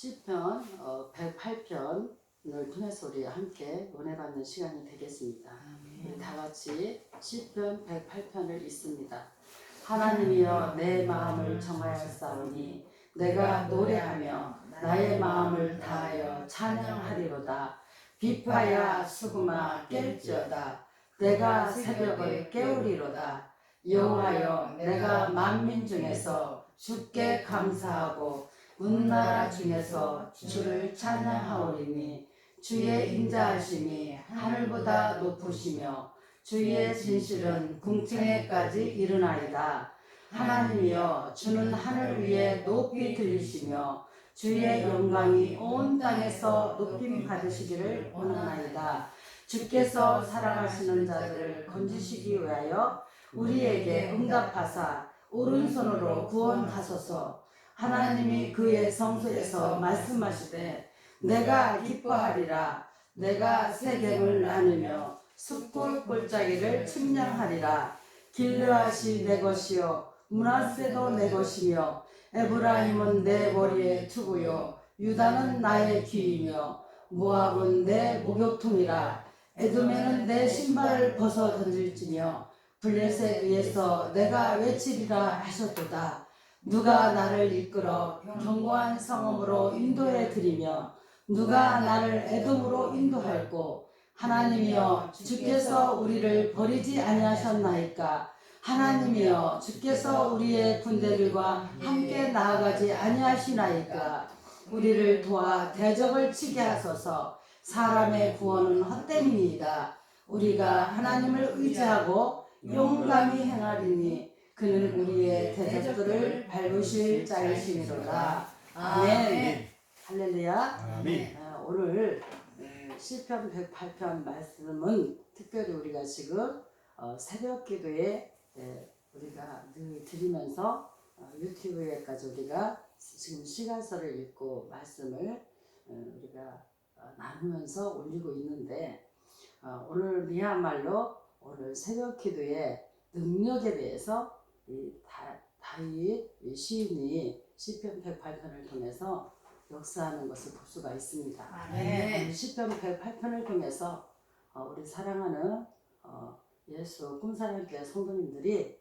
시편 108편을 통해서 우리 함께 은혜 받는 시간이 되겠습니다. 우리 다 같이 시편 108편을 읽습니다. 하나님이여 내 마음을 정하였사오니 내가 노래하며 나의 마음을 다하여 찬양하리로다. 비파야 수금아 깰지어다. 내가 새벽을 깨우리로다. 여호와여 내가 만민 중에서 주께 감사하고 문나라 중에서 주를 찬양하오리니 주의 인자하심이 하늘보다 높으시며 주의 진실은 궁창에까지 이르나이다. 하나님이여 주는 하늘 위에 높이 들리시며 주의 영광이 온 땅에서 높임 받으시기를 원하나이다. 주께서 사랑하시는 자들을 건지시기 위하여 우리에게 응답하사 오른손으로 구원하소서. 하나님이 그의 성소에서 말씀하시되 내가 기뻐하리라. 내가 세겜을 나누며 숲골 골짜기를 측량하리라. 길르앗이 내 것이요 므낫세도 내 것이며 에브라임은 내 머리에 투구요 유다는 나의 귀이며 모압은 내 목욕통이라. 에돔에는 내 신발을 벗어 던질지며 블레셋 위에서 내가 외치리라 하셨도다. 누가 나를 이끌어 견고한 성읍으로 인도해 드리며 누가 나를 에돔으로 인도할꼬. 하나님이여 주께서 우리를 버리지 아니하셨나이까. 하나님이여 주께서 우리의 군대들과 함께 나아가지 아니하시나이까. 우리를 도와 대적을 치게 하소서. 사람의 구원은 헛됨이니이다. 우리가 하나님을 의지하고 용감히 행하리니 그는 우리의 대적들을 밟으실 자이시니로다. 아멘. 할렐루야. 아멘. 오늘 시편 108편 말씀은 특별히 우리가 지금 새벽 기도에 우리가 늘 드리면서 유튜브에까지 우리가 지금 시간서를 읽고 말씀을 우리가 나누면서 올리고 있는데 오늘 미야말로 오늘 새벽 기도의 능력에 대해서 다윗 시인이 시편 108편을 통해서 역사하는 것을 볼 수가 있습니다. 네. 시편 108편을 통해서 우리 사랑하는 예수 꿈사랑교회 성도님들이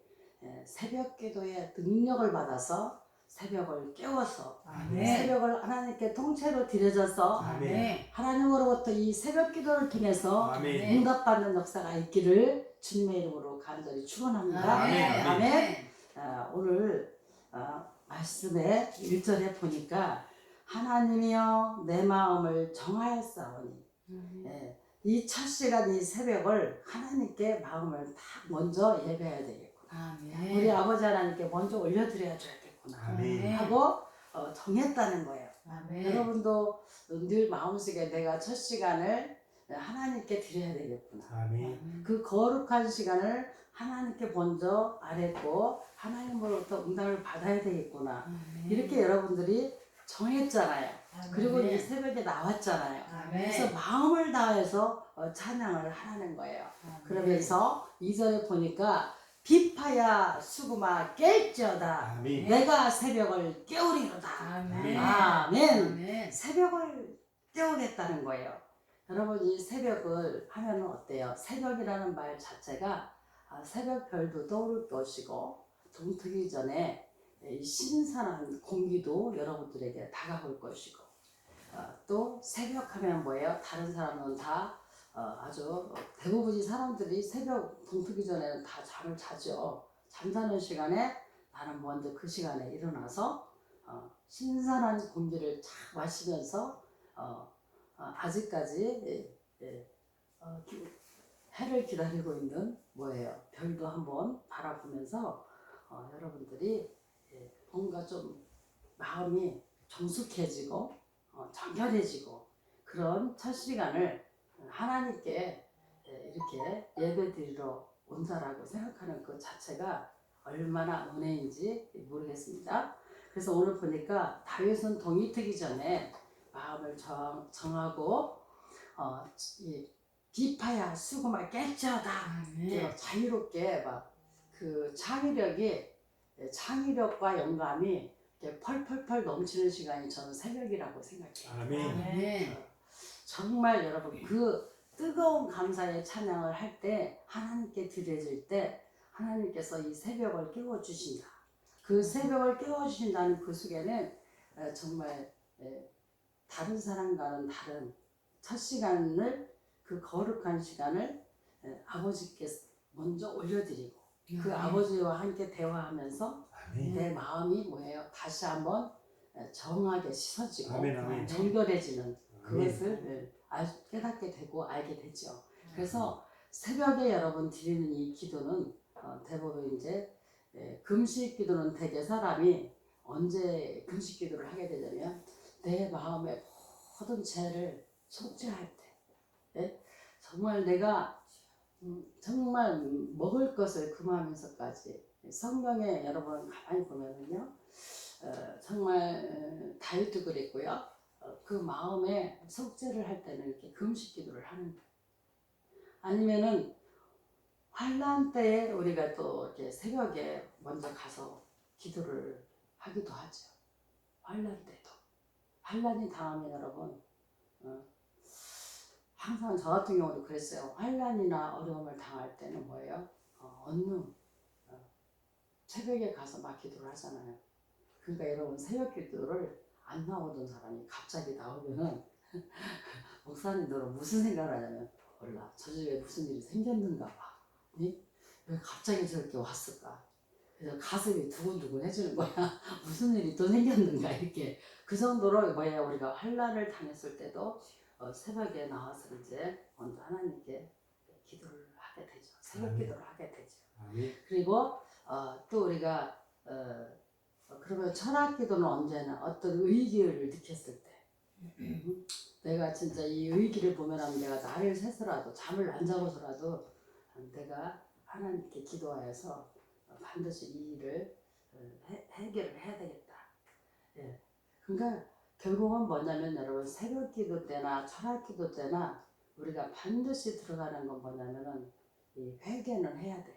새벽 기도의 능력을 받아서 새벽을 깨워서 새벽을 하나님께 통째로 드려져서 하나님으로부터 이 새벽 기도를 통해서 응답받는 역사가 있기를 주님의 이름으로 간절히 축원합니다. 아멘. 오늘 말씀의 1절에 보니까 하나님이여 내 마음을 정하였사오니 이 첫 시간 이 새벽을 하나님께 마음을 딱 먼저 예배해야 되겠구나. 우리 아버지 하나님께 먼저 올려드려야 되겠구나 하고 정했다는 거예요. 여러분도 늘 마음속에 내가 첫 시간을 하나님께 드려야 되겠구나. 그 거룩한 시간을 하나님께 먼저 아뢰고 하나님으로부터 응답을 받아야 되겠구나. 이렇게 여러분들이 정했잖아요. 그리고 이 새벽에 나왔잖아요. 그래서 마음을 다해서 찬양을 하라는 거예요. 그러면서 2절에 보니까 비파야 수금아 깰지어다. 내가 새벽을 깨우리로다. 아멘. 새벽을 깨우겠다는 거예요. 여러분 이 새벽을 하면 어때요? 새벽이라는 말 자체가 새벽별도 떠오를 것이고 동트기 전에 이 신선한 공기도 여러분들에게 다가올 것이고 또 새벽하면 뭐예요? 다른 사람은 다 아주 대부분의 사람들이 새벽 동트기 전에는 다 잠을 자죠. 잠자는 시간에 나는 먼저 그 시간에 일어나서 신선한 공기를 쫙 마시면서 아직까지 해를 기다리고 있는 뭐예요? 별도 한번 바라보면서 여러분들이 뭔가 좀 마음이 정숙해지고 정결해지고 그런 첫 시간을 하나님께 이렇게 예배드리러 온다라고 생각하는 그 자체가 얼마나 은혜인지 모르겠습니다. 그래서 오늘 보니까 다윗은 동이 트기 전에 마음을 정하고 비파야 수금아 깰지어다. 자유롭게 막 그 창의력과 영감이 이렇게 펄펄펄 넘치는 시간이 저는 새벽이라고 생각해요. 아멘. 정말 여러분 그 뜨거운 감사의 찬양을 할 때 하나님께 드려질 때 하나님께서 이 새벽을 깨워주신다. 그 새벽을 깨워주신다는 그 속에는 정말 다른 사람과는 다른 첫 시간을 그 거룩한 시간을 아버지께 먼저 올려드리고 그 아버지와 함께 대화하면서 내 마음이 뭐예요? 다시 한번 정하게 씻어지고 아멘. 정결해지는 그것을 깨닫게 되고 알게 되죠. 그래서 새벽에 여러분 드리는 이 기도는 대부분 이제 금식 기도는 대개 사람이 언제 금식 기도를 하게 되냐면 내 마음의 모든 죄를 속죄할 때 정말 내가 정말 먹을 것을 금하면서까지 성경에 여러분 가만히 보면은요 정말 다윗도 그랬고요 그 마음에 속죄를 할 때는 이렇게 금식 기도를 하는 거예요. 아니면은 환난 때에 우리가 또 이렇게 새벽에 먼저 가서 기도를 하기도 하죠. 환난 때도 환난이 당하면 여러분 항상 저 같은 경우도 그랬어요. 환난이나 어려움을 당할 때는 뭐예요? 언능 새벽에 가서 막 기도를 하잖아요. 그러니까 여러분 새벽 기도를 안 나오던 사람이 갑자기 나오면은 목사님들은 무슨 생각을 하냐면 몰라 저 집에 무슨 일이 생겼는가 봐. 왜 갑자기 저렇게 왔을까? 그래서 가슴이 두근두근 해주는 거야. 무슨 일이 또 생겼는가 이렇게 그 정도로 뭐야 우리가 환난을 당했을 때도 새벽에 나와서 이제 먼저 하나님께 기도를 하게 되죠. 새벽 기도를 하게 되죠. 그리고 또 우리가 그러면 철학 기도는 언제나 어떤 의기를 느꼈을 때 내가 진짜 이 의기를 보면 내가 나를 새서라도 잠을 안 자고서라도 내가 하나님께 기도하여서 반드시 이 일을 해결을 해야 되겠다. 예. 그러니까 결국은 뭐냐면 여러분 새벽 기도 때나 철학 기도 때나 우리가 반드시 들어가는 건 뭐냐면은 이 회개는 해야 돼요.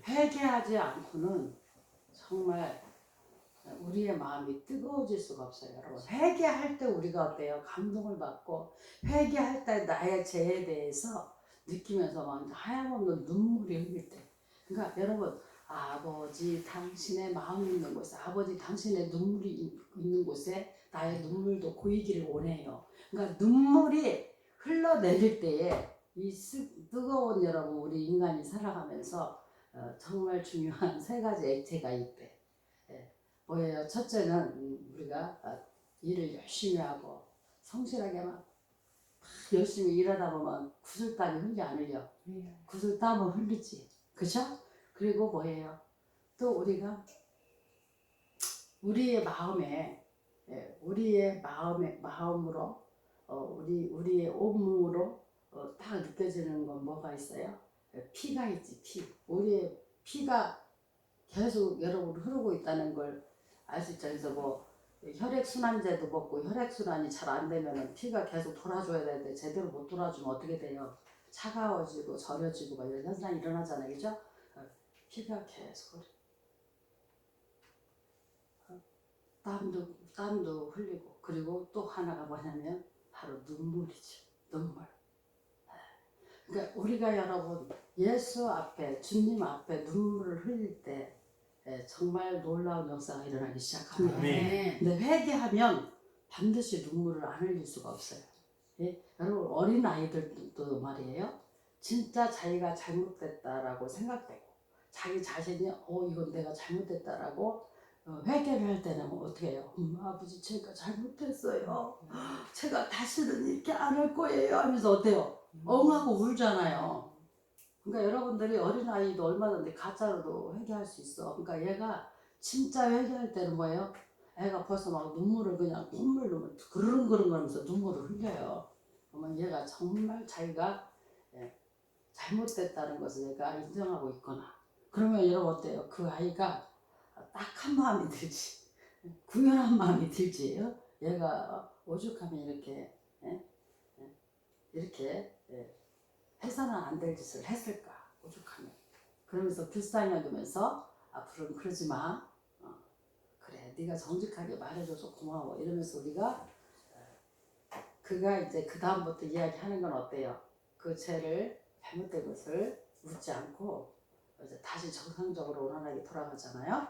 회개하지 않고는 정말 우리의 마음이 뜨거워질 수가 없어요. 여러분 회개할 때 우리가 어때요? 감동을 받고 회개할 때 나의 죄에 대해서 느끼면서 막 하염없는 눈물이 흘릴 때 그러니까 여러분 아버지 당신의 마음이 있는 곳에 아버지 당신의 눈물이 있는 곳에 나의 눈물도 고이기를 원해요. 그러니까 눈물이 흘러내릴 때에 이 뜨거운 여러분 우리 인간이 살아가면서 정말 중요한 세 가지 액체가 있대. 뭐예요? 첫째는 우리가 일을 열심히 하고 성실하게 막 열심히 일하다 보면 구슬땀이 흘리 안 흘려? 구슬땀은 흘리지. 그죠? 그리고 뭐예요? 또 우리가 우리의 마음에 우리의 마음으로 우리의 온몸으로 딱 느껴지는 건 뭐가 있어요? 피가 있지. 피. 우리의 피가 계속 여러분 흐르고 있다는 걸 알 수 있죠. 그래서 뭐 혈액순환제도 먹고 혈액순환이 잘 안 되면 피가 계속 돌아줘야 되는데 제대로 못 돌아주면 어떻게 돼요? 차가워지고 저려지고 막 이런 현상이 일어나잖아요. 그죠? 피가 계속 땀도 흘리고 그리고 또 하나가 뭐냐면 바로 눈물이죠. 눈물. 그러니까 우리가 여러분 예수 앞에 주님 앞에 눈물을 흘릴 때 정말 놀라운 역사가 일어나기 시작합니다. 근데 회개하면 반드시 눈물을 안 흘릴 수가 없어요. 예? 여러분 어린 아이들도 말이에요. 진짜 자기가 잘못됐다라고 생각되고 자기 자신이 이건 내가 잘못됐다라고 회개를 할 때는 어떻게 해요? 아버지 제가 잘못했어요. 제가 다시는 이렇게 안 할 거예요 하면서 어때요? 엉하고 울잖아요. 그러니까 여러분들이 어린아이도 얼마든지 가짜로도 회개할 수 있어. 그러니까 얘가 진짜 회개할 때는 뭐예요? 애가 벌써 막 눈물을 그냥 콧물로 그르릉그릉 하면서 눈물을 흘려요. 그러면 얘가 정말 자기가 잘못됐다는 것을 얘가 인정하고 있거나 그러면 여러분 어때요? 그 아이가 딱한 마음이 들지. 구현한 마음이 들지. 얘가 오죽하면 이렇게 해서는 안 될 짓을 했을까 오죽하면. 그러면서 불쌍히 여기면서 앞으로는 그러지 마. 그래 네가 정직하게 말해줘서 고마워 이러면서 우리가 그가 이제 그 다음부터 이야기하는 건 어때요? 그 죄를 잘못된 것을 묻지 않고 이제 다시 정상적으로 원활하게 돌아가잖아요.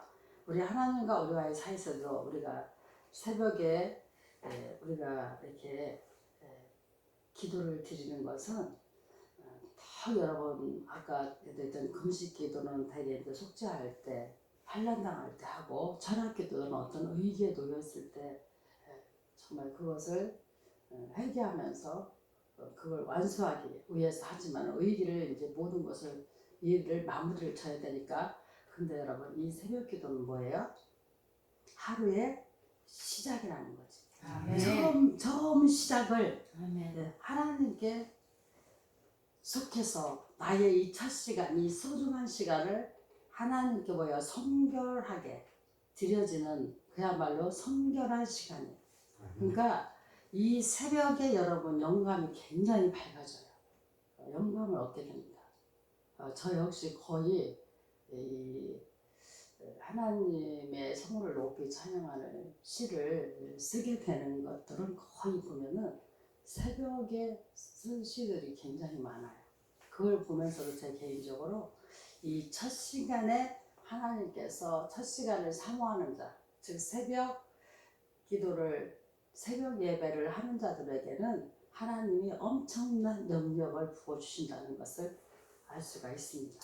우리 하나님과 우리와의 사이에서도 우리가 새벽에 우리가 이렇게 기도를 드리는 것은 더 여러분 아까 얘기했던 금식 기도는 대개 이제 속죄할 때 환난당할 때 하고 절약 기도는 어떤 위기에 놓였을 때 정말 그것을 회개하면서 그걸 완수하기 위해서 하지만 위기를 이제 모든 것을 일을 마무리를 쳐야 되니까 근데 여러분 이 새벽 기도는 뭐예요? 하루의 시작이라는 거지. 아멘. 처음 시작을 아멘. 하나님께 속해서 나의 이 첫 시간, 이 소중한 시간을 하나님께 뭐예요? 성결하게 드려지는 그야말로 성결한 시간이에요. 그러니까 이 새벽에 여러분 영감이 굉장히 밝아져요. 영감을 얻게 됩니다. 저 역시 거의 이 하나님의 성물을 높이 찬양하는 시를 쓰게 되는 것들은 거의 보면은 새벽에 쓴 시들이 굉장히 많아요. 그걸 보면서도 제 개인적으로 이 첫 시간에 하나님께서 첫 시간을 사모하는 자, 즉 새벽 기도를 새벽 예배를 하는 자들에게는 하나님이 엄청난 능력을 부어주신다는 것을 알 수가 있습니다.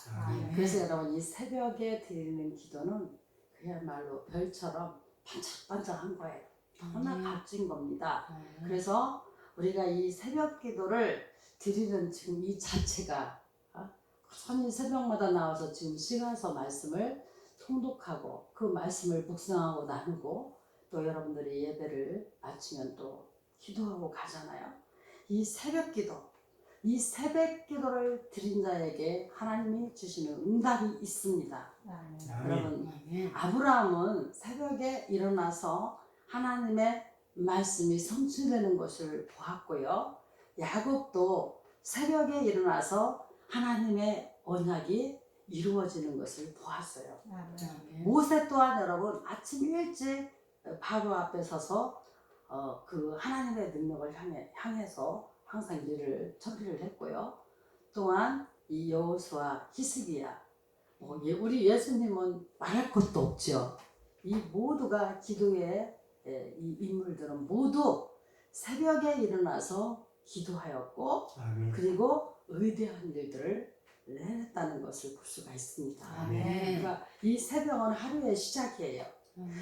그래서 여러분 이 새벽에 드리는 기도는 그야말로 별처럼 반짝반짝한 거예요. 너무나 값진 겁니다. 그래서 우리가 이 새벽 기도를 드리는 지금 이 자체가 꾸준히 새벽마다 나와서 지금 시간서 말씀을 통독하고 그 말씀을 묵상하고 나누고 또 여러분들이 예배를 마치면 또 기도하고 가잖아요. 이 새벽 기도, 이 새벽 기도를 드린 자에게 하나님이 주시는 응답이 있습니다. 여러분 아브라함은 새벽에 일어나서 하나님의 말씀이 성취되는 것을 보았고요. 야곱도 새벽에 일어나서 하나님의 언약이 이루어지는 것을 보았어요. 모세 또한 여러분 아침 일찍 바로 앞에 서서 그 하나님의 능력을 향해서 항상 일을 처리를 했고요. 또한 이 여호수아, 히스기야, 우리 예수님은 말할 것도 없죠. 이 모두가 기도의 이 인물들은 모두 새벽에 일어나서 기도하였고 그리고 위대한 일들을 해냈다는 것을 볼 수가 있습니다. 그러니까 이 새벽은 하루의 시작이에요.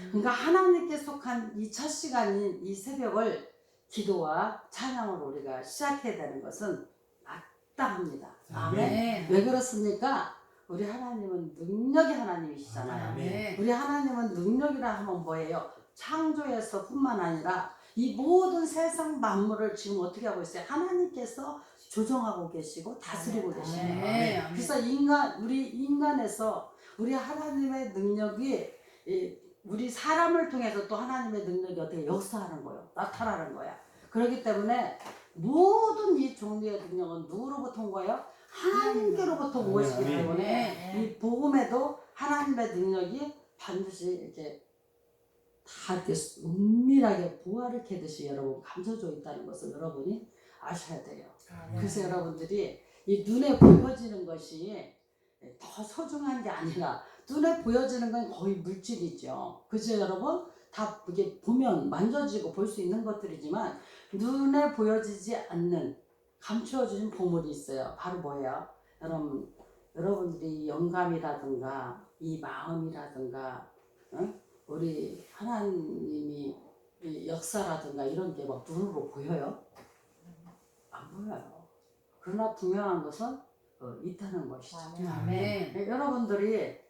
그러니까 하나님께 속한 이 첫 시간인 이 새벽을 기도와 찬양으로 우리가 시작해야 되는 것은 마땅합니다. 아멘. 왜 그렇습니까? 우리 하나님은 능력의 하나님이시잖아요. 우리 하나님은 능력이라 하면 뭐예요? 창조에서 뿐만 아니라 이 모든 세상 만물을 지금 어떻게 하고 있어요? 하나님께서 조정하고 계시고 다스리고 계십니다. 그래서 우리 인간에서 우리 하나님의 능력이 우리 사람을 통해서 또 하나님의 능력이 어떻게 역사하는 거예요. 나타나는 거야. 그렇기 때문에 모든 이 종류의 능력은 누구로부터 온 거예요? 하나님께로부터 온 것이기 때문에 이 복음에도 하나님의 능력이 반드시 이렇게 다 이렇게 은밀하게 부활을 캐듯이 여러분 감춰져 있다는 것을 여러분이 아셔야 돼요. 그래서 여러분들이 이 눈에 보여지는 것이 더 소중한 게 아니라 눈에 보여지는 건 거의 물질이죠. 그죠 여러분? 다 이게 보면 만져지고 볼 수 있는 것들이지만 눈에 보여지지 않는 감추어진 보물이 있어요. 바로 뭐예요? 여러분들이 영감이라든가 이 마음이라든가 우리 하나님이 역사라든가 이런 게 막 눈으로 보여요? 안 보여요. 그러나 분명한 것은 있다는 것이죠. 아멘. 여러분들이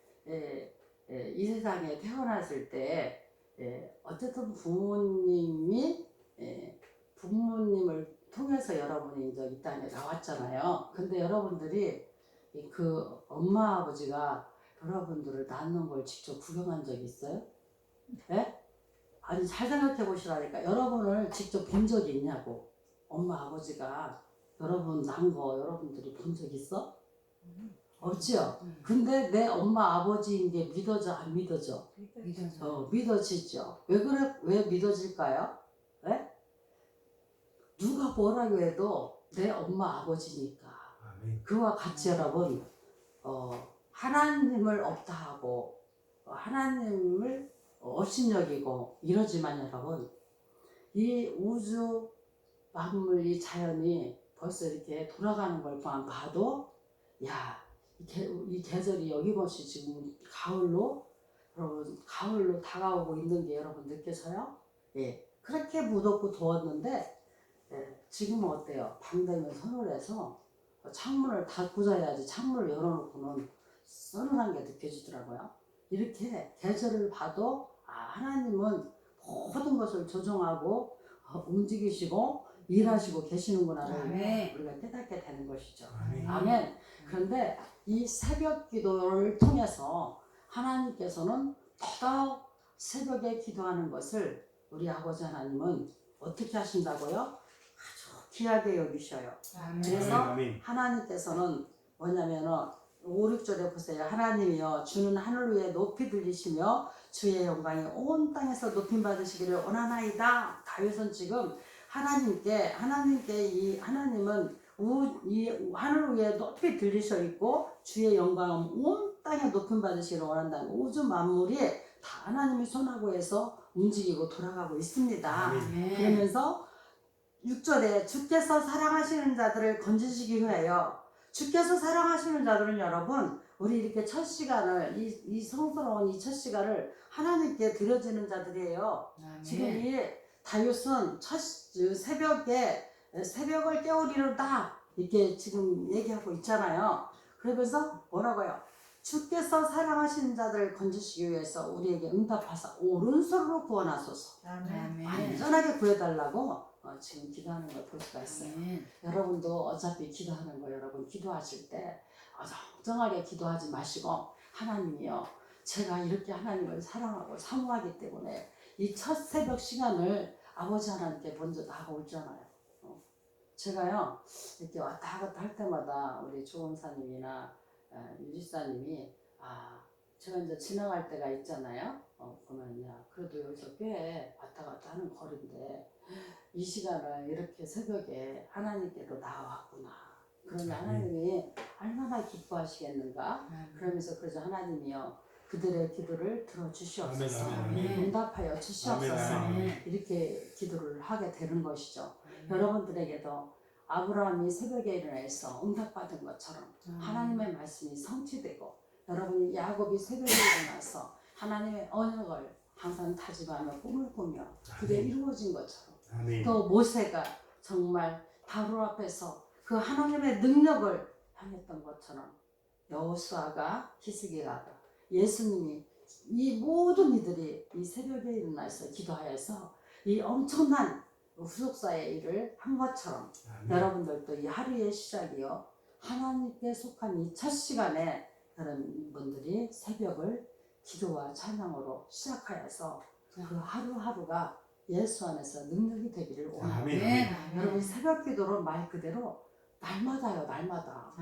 이 세상에 태어났을 때 어쨌든 부모님을 통해서 여러분이 이제 이 땅에 나왔잖아요. 근데 여러분들이 그 엄마 아버지가 여러분들을 낳는 걸 직접 구경한 적이 있어요? 네? 아니 잘 생각해 보시라니까. 여러분을 직접 본 적이 있냐고. 엄마 아버지가 여러분 낳은 거 여러분들이 본 적 있어? 없지요. 근데 내 엄마 아버지인 게 믿어져 안 믿어져? 믿어져. 믿어지죠. 왜 그래? 왜 믿어질까요? 예? 누가 뭐라고 해도 내 엄마 아버지니까. 아멘. 그와 같이 여러분 하나님을 없다 하고 하나님을 업신여기고 이러지만 여러분 이 우주 만물 이 자연이 벌써 이렇게 돌아가는 걸만 봐도 야, 이 계절이 여김없이 지금 가을로 여러분 가을로 다가오고 있는 게 여러분 느껴져요? 예, 그렇게 무덥고 더웠는데 예, 지금은 어때요? 밤 되면 서늘해서 창문을 닫고 자야지 창문을 열어놓고는 서늘한 게 느껴지더라고요. 이렇게 계절을 봐도 하나님은 모든 것을 조정하고 움직이시고 일하시고 계시는구나를 아멘. 우리가 깨닫게 되는 것이죠. 아멘. 아멘. 그런데 이 새벽 기도를 통해서 하나님께서는 더더욱 새벽에 기도하는 것을 우리 아버지 하나님은 어떻게 하신다고요? 아주 귀하게 여기셔요. 그래서 아멘. 하나님께서는 뭐냐면은 5, 6절에 보세요. 하나님이여 주는 하늘 위에 높이 들리시며 주의 영광이 온 땅에서 높임 받으시기를 원하나이다. 다윗은 지금 하나님께 이 하나님은 이 하늘 위에 높이 들리셔 있고 주의 영광은 온 땅에 높임 받으시기를 원한다는 우주 만물이 다 하나님이 손하고 해서 움직이고 돌아가고 있습니다. 아멘. 그러면서 6절에 주께서 사랑하시는 자들을 건지시기 위하여 주께서 사랑하시는 자들은 여러분 우리 이렇게 첫 시간을 이 성스러운 이 첫 시간을 하나님께 드려지는 자들이에요. 지금 이 다윗은 첫 새벽을 깨우리로다 이렇게 지금 얘기하고 있잖아요. 그러면서 뭐라고요? 주께서 사랑하시는 자들을 건지시기 위해서 우리에게 응답하사 오른손으로 구원하소서. 완전하게 구해달라고 지금 기도하는 걸 볼 수가 있어요. 여러분도 어차피 기도하는 거 여러분 기도하실 때 어정쩡하게 기도하지 마시고 하나님이요 제가 이렇게 하나님을 사랑하고 사모하기 때문에 이 첫 새벽 시간을 아버지 하나님께 먼저 다가오잖아요. 제가요 이렇게 왔다 갔다 할 때마다 우리 조원사님이나 유지사님이 제가 이제 지나갈 때가 있잖아요. 보면 야 그래도 여기서 꽤 왔다 갔다 하는 거리인데 이 시간을 이렇게 새벽에 하나님께로 나왔구나. 그러면 하나님이 얼마나 기뻐하시겠는가. 그러면서 그래서 하나님이요 그들의 기도를 들어주시옵소서. 아멘. 응답하여 주시옵소서. 아멘. 이렇게 기도를 하게 되는 것이죠. 여러분들에게도 아브라함이 새벽에 일어나서 응답받은 것처럼 하나님의 말씀이 성취되고 여러분이 야곱이 새벽에 일어나서 하나님의 언약을 항상 다짐하며 꿈을 꾸며 그게 이루어진 것처럼 아멘. 또 모세가 정말 바로 앞에서 그 하나님의 능력을 향했던 것처럼 여호수아가 히스기야가 예수님이 이 모든 이들이 이 새벽에 일어나서 기도하여서 이 엄청난 후속사의 일을 한 것처럼 아멘. 여러분들도 이 하루의 시작이요 하나님께 속한 이 첫 시간에 여러분들이 새벽을 기도와 찬양으로 시작하여서 그 하루하루가 예수 안에서 능력이 되기를 원합니다. 아멘. 여러분 새벽 기도로 말 그대로 날마다요 날마다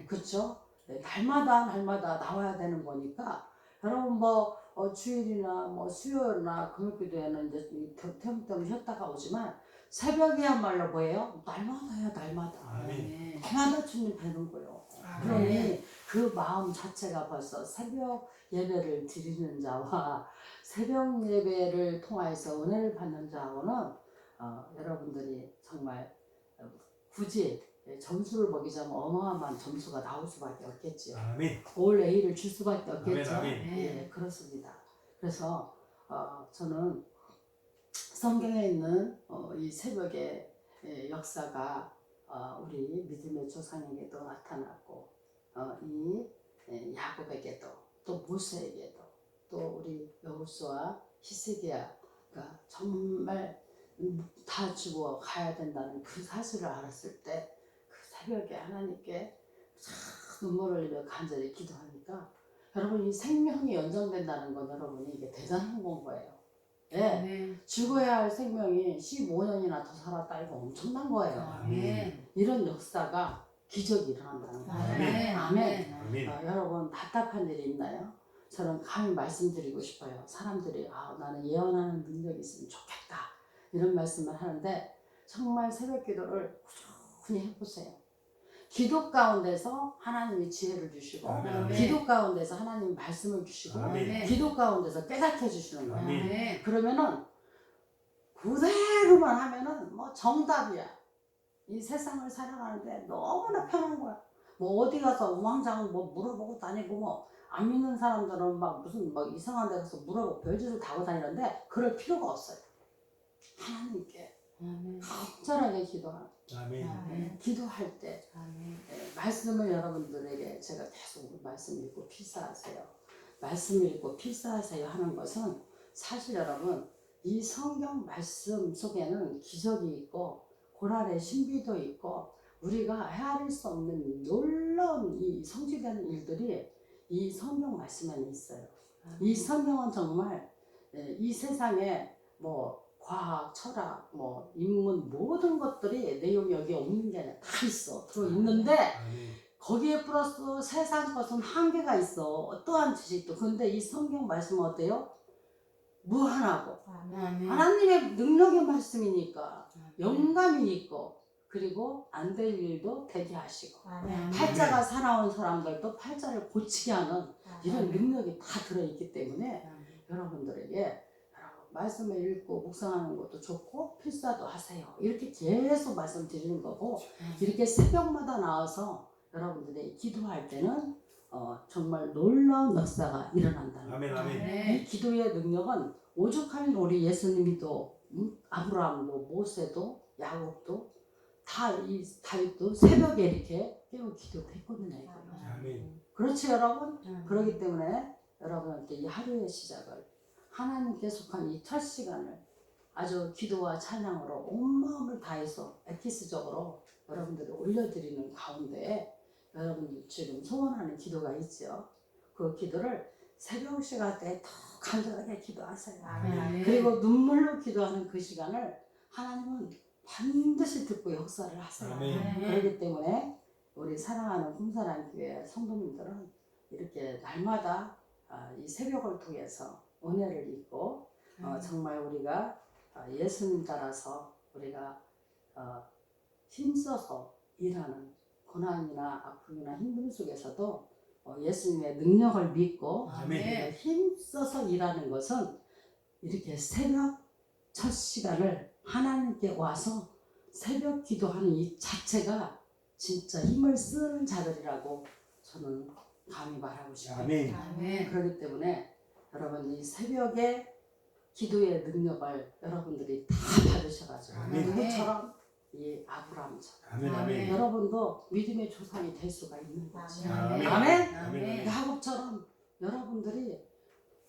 그렇죠? 네, 날마다 나와야 되는 거니까 여러분 뭐 주일이나 뭐 수요일이나 금요일기도에는 이제 텀텀 쉬었다가 오지만 새벽이야말로 뭐예요? 날마다요 날마다 아멘. 날마다 주님 뵈는 거예요. 그러니 그 마음 자체가 벌써 새벽 예배를 드리는 자와 새벽 예배를 통하여서 은혜를 받는 자하고는 여러분들이 정말 굳이 점수를 먹이자면 어마어마한 점수가 나올 수밖에 없겠지요. 아멘. 올 A를 줄 수밖에 없겠죠. 아멘, 아멘. 예, 그렇습니다. 그래서 저는 성경에 있는 이 새벽의 역사가 우리 믿음의 조상에게도 나타났고 이 야곱에게도 또 모세에게도 또 우리 여호수아 히스기야가 정말 다 죽어 가야 된다는 그 사실을 알았을 때 그 새벽에 하나님께 참 눈물을 흘리며 간절히 기도하니까 여러분 이 생명이 연장된다는 건 여러분이 이게 대단한 건 거예요. 예, 죽어야 할 생명이 15년이나 더 살았다 이거 엄청난 거예요. 아멘. 이런 역사가 기적이 일어난다는 거예요. 아멘. 아멘. 아멘. 여러분 답답한 일이 있나요? 저는 감히 말씀드리고 싶어요. 사람들이 나는 예언하는 능력이 있으면 좋겠다 이런 말씀을 하는데 정말 새벽 기도를 꾸준히 해보세요. 기도 가운데서 하나님이 지혜를 주시고 아멘. 기도 가운데서 하나님이 말씀을 주시고 아멘. 기도 가운데서 깨닫게 해주시는 거예요. 아멘. 그러면은 그대로만 하면은 뭐 정답이야. 이 세상을 살아가는데 너무나 편한 거야. 뭐 어디 가서 우왕좌왕 뭐 물어보고 다니고 뭐 안 믿는 사람들은 막 무슨 막 이상한 데 가서 물어보고 별짓을 다 하고 다니는데 그럴 필요가 없어요. 하나님께 간절하게 기도하고 아멘. 기도할 때 말씀을 여러분들에게 제가 계속 말씀 읽고 필사하세요. 말씀 읽고 필사하세요 하는 것은 사실 여러분 이 성경 말씀 속에는 기적이 있고 고난의 신비도 있고 우리가 헤아릴 수 없는 놀라운 이 성취되는 일들이 이 성경 말씀에는 있어요. 이 성경은 정말 이 세상에 뭐 과학, 철학, 뭐 인문 모든 것들이 내용이 여기에 없는 게 아니라 다 있어 들어 있는데 아멘. 거기에 플러스 세상 것은 한계가 있어 어떠한 지식도. 근데 이 성경 말씀은 어때요? 무한하고 하나님의 능력의 말씀이니까 영감이 있고 그리고 안 될 일도 되게 하시고 팔자가 살아온 사람들도 팔자를 고치게 하는 이런 능력이 다 들어있기 때문에 여러분들에게 여러분 말씀을 읽고 묵상하는 것도 좋고 필사도 하세요. 이렇게 계속 말씀드리는 거고 이렇게 새벽마다 나와서 여러분들이 기도할 때는 정말 놀라운 역사가 일어난다는 아멘. 거예요. 아멘. 이 기도의 능력은 오죽하면 우리 예수님도 아브라함도 모세도 야곱도 다 이 다윗도 새벽에 이렇게 깨어 기도했거든요. 아멘. 그렇지 여러분? 그렇기 때문에 여러분한테 이 하루의 시작을 하나님께 속한 이 첫 시간을 아주 기도와 찬양으로 온 마음을 다해서 엑기스적으로 여러분들이 올려드리는 가운데 여러분들 지금 소원하는 기도가 있죠. 그 기도를 새벽 시간 때 더 간절하게 기도하세요. 아멘. 그리고 눈물로 기도하는 그 시간을 하나님은 반드시 듣고 역사를 하세요. 아멘. 그렇기 때문에 우리 사랑하는 꿈사랑교회 성도님들은 이렇게 날마다 이 새벽을 통해서 은혜를 입고 정말 우리가 예수님 따라서 우리가 힘써서 일하는 고난이나 아픔이나 힘듦 속에서도 예수님의 능력을 믿고 아멘. 힘써서 일하는 것은 이렇게 새벽 첫 시간을 하나님께 와서 새벽 기도하는 이 자체가 진짜 힘을 쓰는 자들이라고 저는 감히 말하고 싶어요. 아멘. 그렇기 때문에 여러분 이 새벽에 기도의 능력을 여러분들이 다 받으셔가지고 아멘. 누구처럼 이 아브라함처럼 아멘. 아멘. 여러분도 믿음의 조상이 될 수가 있는 거지. 아멘. 아멘. 아멘. 야곱처럼 여러분들이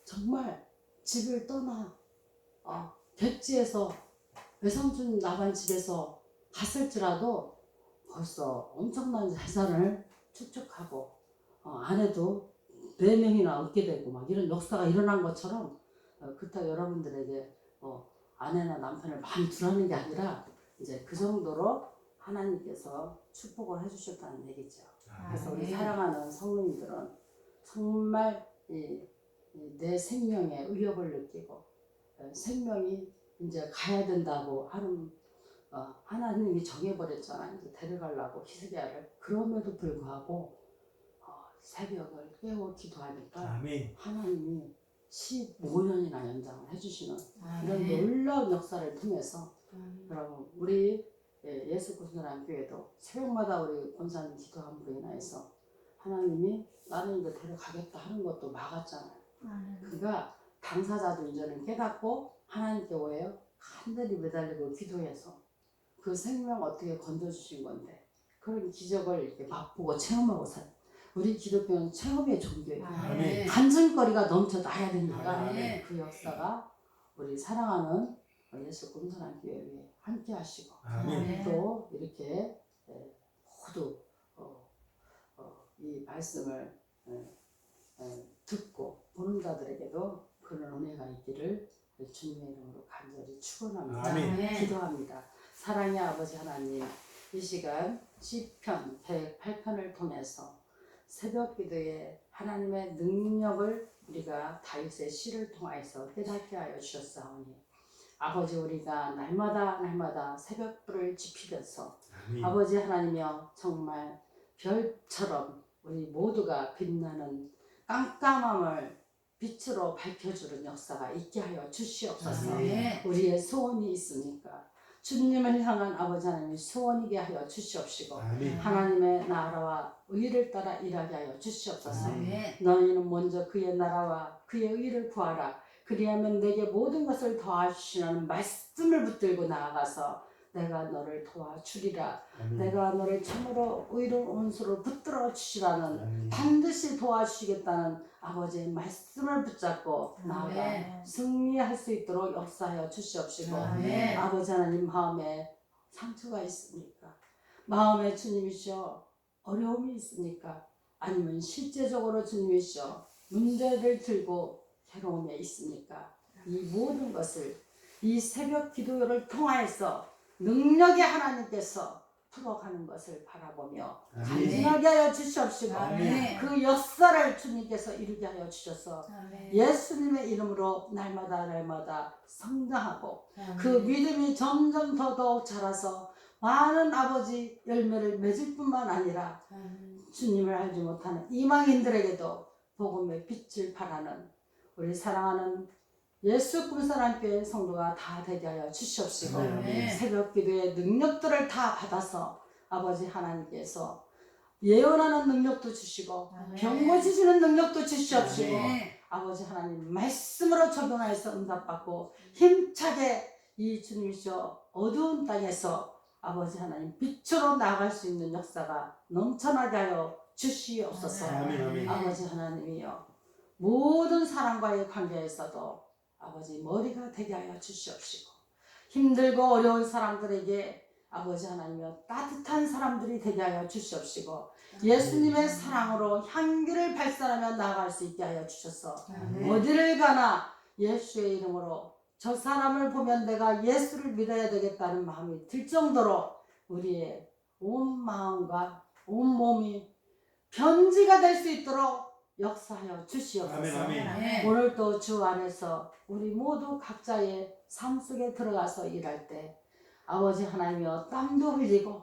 정말 집을 떠나 객지에서 외삼촌 나반 집에서 갔을지라도 벌써 엄청난 재산을 축적하고 아내도 4명이나 얻게 되고 막 이런 역사가 일어난 것처럼 그렇다고 여러분들에게 아내나 남편을 많이 두라는 게 아니라 이제 그 정도로 하나님께서 축복을 해주셨다는 얘기죠. 그래서 우리 사랑하는 성도님들은 정말 내 생명의 의욕을 느끼고 생명이 이제 가야 된다고 하는 하나님이 정해버렸잖아요. 이제 데려가려고 히스기야를. 그럼에도 불구하고 새벽을 깨워 기도하니까 아멘. 하나님이 15년이나 연장을 해주시는 이런 놀라운 역사를 통해서 여러분 우리 예수 구순한 교회도 새벽마다 우리 권사님 기도함으로 인해서 하나님이 나는 이거 데려가겠다 하는 것도 막았잖아요. 그러니까 당사자도 이제는 깨닫고 하나님께 뭐예요? 간절히 매달리고 기도해서 그 생명 어떻게 건져주신 건데 그런 기적을 이렇게 맛보고 체험하고 살아요. 우리 기독교는 체험의 종교예요. 아멘. 간증거리가 넘쳐나야 되니까 아멘. 그 역사가 우리 사랑하는 예수 공산한 교회에 함께 하시고 아멘. 또 이렇게 모두 이 말씀을 듣고 보는 자들에게도 그런 은혜가 있기를 주님의 이름으로 간절히 축원합니다. 아멘. 기도합니다. 사랑의 아버지 하나님, 이 시간 시편 108편을 통해서 새벽 기도에 하나님의 능력을 우리가 다윗의 시를 통해서 깨닫게 하여 주셨사오니 아버지 우리가 날마다 새벽불을 지피면서 아멘. 아버지 하나님이여 정말 별처럼 우리 모두가 빛나는 깜깜함을 빛으로 밝혀주는 역사가 있게 하여 주시옵소서. 아멘. 우리의 소원이 있으니까 주님을 향한 아버지 하나님의 소원이게 하여 주시옵시고 아멘. 하나님의 나라와 의를 따라 일하게 하여 주시옵소서. 아멘. 너희는 먼저 그의 나라와 그의 의를 구하라. 그리하면 내게 모든 것을 도와주시는 말씀을 붙들고 나아가서 내가 너를 도와주리라. 아멘. 내가 너를 참으로 의로운 온수로 붙들어 주시라는 아멘. 반드시 도와주시겠다는 아버지의 말씀을 붙잡고 나아가 아멘. 승리할 수 있도록 역사하여 주시옵시고 아멘. 아버지 하나님 마음에 상처가 있습니까? 마음에 주님이시여 어려움이 있습니까? 아니면 실제적으로 주님이시여 문제를 들고 괴로움에 있습니까? 이 모든 것을 이 새벽 기도를 통하여서 능력의 하나님께서 풀어가는 것을 바라보며 아멘. 간증하게 하여 주시옵시고 아멘. 그 역사를 주님께서 이루게 하여 주셔서 아멘. 예수님의 이름으로 날마다 성장하고 아멘. 그 믿음이 점점 더더욱 자라서 많은 아버지 열매를 맺을 뿐만 아니라 아멘. 주님을 알지 못하는 이방인들에게도 복음의 빛을 바라는 우리 사랑하는 예수 꿈사랑교회 성도가 다 되게 하여 주시옵시고 아멘. 새벽 기도의 능력들을 다 받아서 아버지 하나님께서 예언하는 능력도 주시고 아멘. 병 고치시는 능력도 주시옵시고 아멘. 아버지 하나님 말씀으로 적용하여서 응답받고 힘차게 이 주님이시여 어두운 땅에서 아버지 하나님 빛으로 나아갈 수 있는 역사가 넘쳐나게 하여 주시옵소서. 아멘, 아멘. 아버지 하나님이여 모든 사람과의 관계에서도 아버지 머리가 되게 하여 주시옵시고 힘들고 어려운 사람들에게 아버지 하나님이여 따뜻한 사람들이 되게 하여 주시옵시고 예수님의 사랑으로 향기를 발산하며 나아갈 수 있게 하여 주셔서 아멘. 어디를 가나 예수의 이름으로 저 사람을 보면 내가 예수를 믿어야 되겠다는 마음이 들 정도로 우리의 온 마음과 온 몸이 변지가 될 수 있도록 역사하여 주시옵소서. 아멘, 아멘. 아멘. 오늘 또 주 안에서 우리 모두 각자의 삶 속에 들어가서 일할 때 아버지 하나님이여 땀도 흘리고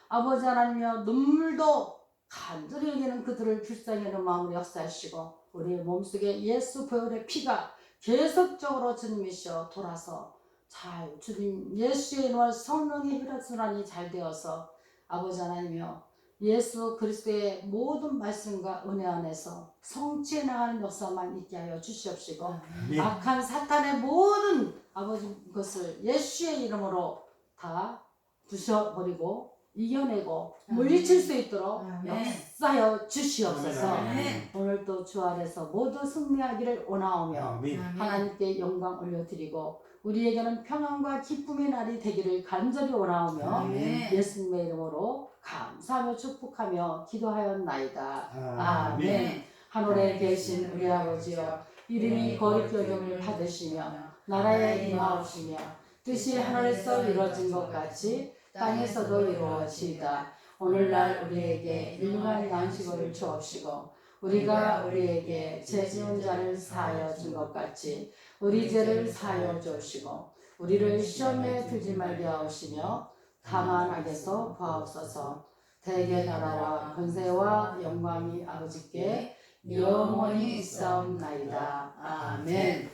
아버지 하나님이여 눈물도 간절히 여기는 그들을 불쌍히 여기는 마음으로 역사하시고 우리의 몸속에 예수 보혈의 피가 계속적으로 주님이시여 돌아서 잘 주님 예수의 이름으로 성령의 혈액순환이 잘 되어서 아버지 하나님이여 예수 그리스도의 모든 말씀과 은혜 안에서 성취해 나가는 역사만 있게 하여 주시옵시고 아멘. 악한 사탄의 모든 아버지 것을 예수의 이름으로 다 부셔버리고 이겨내고 물리칠 수 있도록 아멘. 역사하여 주시옵소서. 아멘. 오늘 또 주 안에서 모두 승리하기를 원하오며 아멘. 하나님께 영광 올려드리고 우리에게는 평안과 기쁨의 날이 되기를 간절히 원하오며 아멘. 예수님의 이름으로 감사하며 축복하며 기도하였나이다. 아멘. 아멘. 하늘에 계신 우리 아버지여 이름이 거룩히 여김을 받으시며 나라에 임하옵시며 뜻이 하늘에서 이루어진 것 같이 땅에서도 이루어지이다. 오늘날 우리에게 일용할 양식을 주옵시고 우리가 우리에게 죄 지은 자를 사하여 준 것 같이 우리 죄를 사하여 주옵시고 우리를 시험에 들지 말게 하옵시며 다만 악에서 구하옵소서. 대개 나라와 권세와 영광이 아버지께 영원히 있사옵나이다. 아멘.